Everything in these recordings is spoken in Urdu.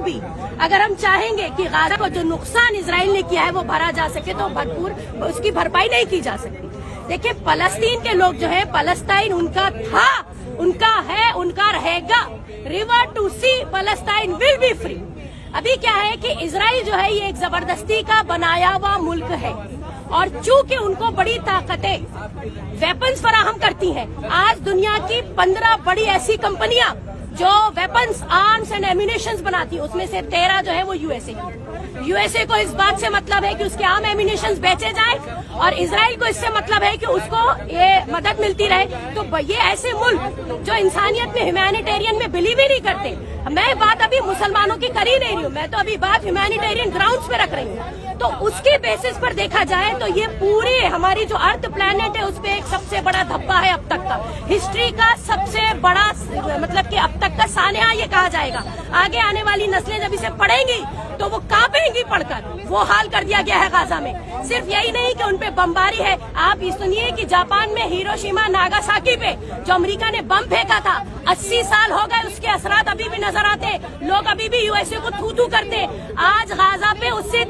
بھی اگر ہم چاہیں گے کہ غزہ کو جو نقصان اسرائیل نے کیا ہے وہ بھرا جا سکے تو بھرپور اس کی بھرپائی نہیں کی جا سکتی. دیکھیں فلسطین کے لوگ جو ہے فلسطین ان کا تھا, ان کا ہے, ان کا رہے گا. ریور ٹو سی فلسطین ول بی فری. ابھی کیا ہے کہ اسرائیل جو ہے یہ ایک زبردستی کا بنایا ہوا ملک ہے اور چونکہ ان کو بڑی طاقتیں ویپنز فراہم کرتی ہیں. آج دنیا کی 15 بڑی ایسی کمپنیاں جو ویپنز, آرمز اینڈ ایمونیشنز بناتی ہیں اس میں سے 13 جو ہے وہ یو ایس اے کی. یو ایس اے کو اس بات سے مطلب ہے کہ اس کے عام ایمونیشنز بیچے جائیں اور اسرائیل کو اس سے مطلب ہے کہ اس کو یہ مدد ملتی رہے. تو یہ ایسے ملک جو انسانیت میں ہیومینیٹیرین میں بلیو ہی نہیں کرتے. میں بات ابھی مسلمانوں کی کر ہی نہیں رہی ہوں, میں تو ابھی بات ہیومینیٹیرین گراؤنڈز پہ رکھ رہی ہوں. تو اس کے بیسس پر دیکھا جائے تو یہ پوری ہماری جو ارتھ پلانٹ ہے اس پہ ایک سب سے بڑا دھبا ہے اب تک کا, ہسٹری کا سب سے بڑا, مطلب کہ اب تک کا سانحہ یہ کہا جائے گا. آگے آنے والی نسلیں جب اسے پڑھیں گی تو وہ کانپیں گی پڑھ کر. وہ حال کر دیا گیا ہے غزہ میں. صرف یہی نہیں کہ ان پہ بمباری ہے, آپ یہ سنیے کہ جاپان میں ہیروشیما ناگاساکی پہ جو امریکہ نے بم پھینکا تھا 80 سال ہو گئے, اس کے اثرات ابھی بھی نظر آتے. لوگ ابھی بھی یو ایس اے کو تھو تھو کرتے. آج غزہ پہ اس سے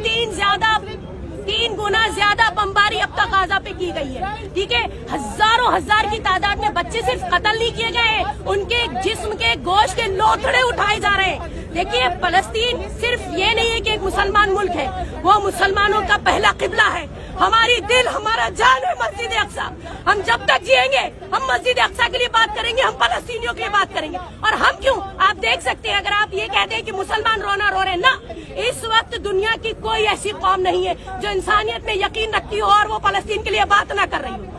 3 گنا زیادہ بمباری اب تک غزہ پہ کی گئی ہے. ٹھیک ہے, ہزاروں ہزار کی تعداد میں بچے صرف قتل نہیں کیے گئے ہیں, ان کے جسم کے گوشت کے لوتھڑے اٹھائے جا رہے ہیں. دیکھیے فلسطین صرف یہ نہیں ہے کہ ایک مسلمان ملک ہے, وہ مسلمانوں کا پہلا قبلہ ہے. ہماری دل, ہمارا جان ہے مسجد اقصیٰ. ہم جب تک جئیں گے ہم مسجد اقصیٰ کے لیے بات کریں گے, ہم فلسطینیوں کے لیے بات کریں گے. اور ہم کیوں, آپ دیکھ سکتے ہیں, اگر آپ یہ کہتے ہیں کہ مسلمان رونا رو رہے, نہ, اس وقت دنیا کی کوئی ایسی قوم نہیں ہے جو انسانیت میں یقین رکھتی ہو اور وہ فلسطین کے لیے بات نہ کر رہی ہو.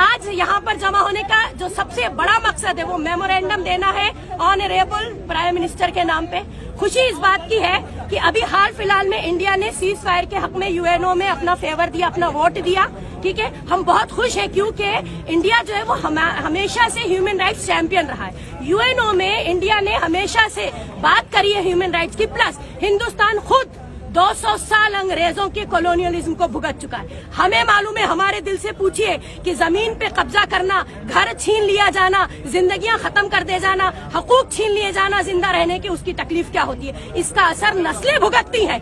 آج یہاں پر جمع ہونے کا جو سب سے بڑا مقصد ہے وہ میمورینڈم دینا ہے آنریبل پرائم منسٹر کے نام پہ. خوشی اس بات کی ہے کہ ابھی حال فی الحال میں انڈیا نے سیز فائر کے حق میں یو این او میں اپنا فیور دیا, اپنا ووٹ دیا. ٹھیک ہے, ہم بہت خوش ہیں کیونکہ انڈیا جو ہے وہ ہمیشہ سے ہیومن رائٹس چیمپئن رہا ہے. یو این او میں انڈیا نے ہمیشہ سے بات کری ہے ہیومن رائٹس کی. پلس ہندوستان خود 200 سال انگریزوں کے کولونیلزم کو بھگت چکا ہے. ہمیں معلوم ہے, ہمارے دل سے پوچھئے کہ زمین پہ قبضہ کرنا, گھر چھین لیا جانا, زندگیاں ختم کر دے جانا, حقوق چھین لیے جانا زندہ رہنے کی, اس کی تکلیف کیا ہوتی ہے. اس کا اثر نسلیں بھگتتی ہیں.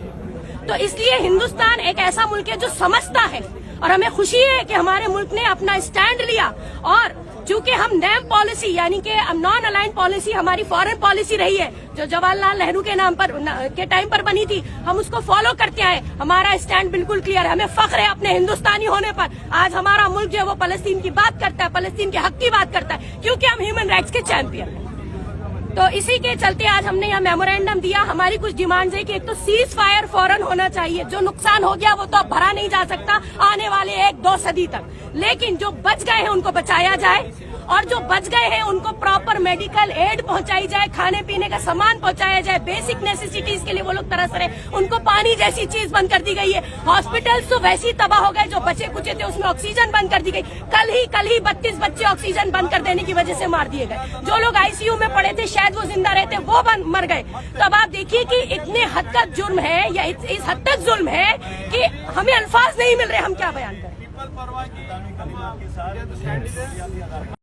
تو اس لیے ہندوستان ایک ایسا ملک ہے جو سمجھتا ہے اور ہمیں خوشی ہے کہ ہمارے ملک نے اپنا اسٹینڈ لیا. اور چونکہ ہم نیم پالیسی یعنی کہ نان الائن پالیسی ہماری فارن پالیسی رہی ہے جو جواہر لال نہرو کے نام پر کے ٹائم پر بنی تھی, ہم اس کو فالو کرتے آئے. ہمارا اسٹینڈ بالکل کلیئر ہے, ہمیں فخر ہے اپنے ہندوستانی ہونے پر. آج ہمارا ملک جو ہے وہ فلسطین کی بات کرتا ہے, فلسطین کے حق کی بات کرتا ہے, کیونکہ ہم ہیومن رائٹس کے چیمپئن ہیں. تو اسی کے چلتے آج ہم نے یہاں میمورینڈم دیا. ہماری کچھ ڈیمانڈز ہے کہ ایک تو سیز فائر فوراً ہونا چاہیے. جو نقصان ہو گیا وہ تو اب بھرا نہیں جا سکتا آنے والے 1-2 صدی تک, لیکن جو بچ گئے ہیں ان کو بچایا جائے اور جو بچ گئے ہیں ان کو پراپر میڈیکل ایڈ پہنچائی جائے, کھانے پینے کا سامان پہنچایا جائے, بیسک نیسیسٹیز کے لیے وہ لوگ ترس رہے. ان کو پانی جیسی چیز بند کر دی گئی ہے. ہاسپٹلز تو ویسے ہی تباہ ہو گئے, جو بچے کچے تھے اس میں آکسیجن بند کر دی گئی. کل ہی 32 بچے آکسیجن بند کر دینے کی وجہ سے مار دیے گئے. جو لوگ آئی سی یو میں پڑے تھے شاید وہ زندہ رہتے, وہ مر گئے. تو اب آپ دیکھیے کہ اتنے حد تک جرم ہے یا اس حد تک ظلم ہے کہ ہمیں الفاظ نہیں مل رہے, ہم کیا بیان کریں.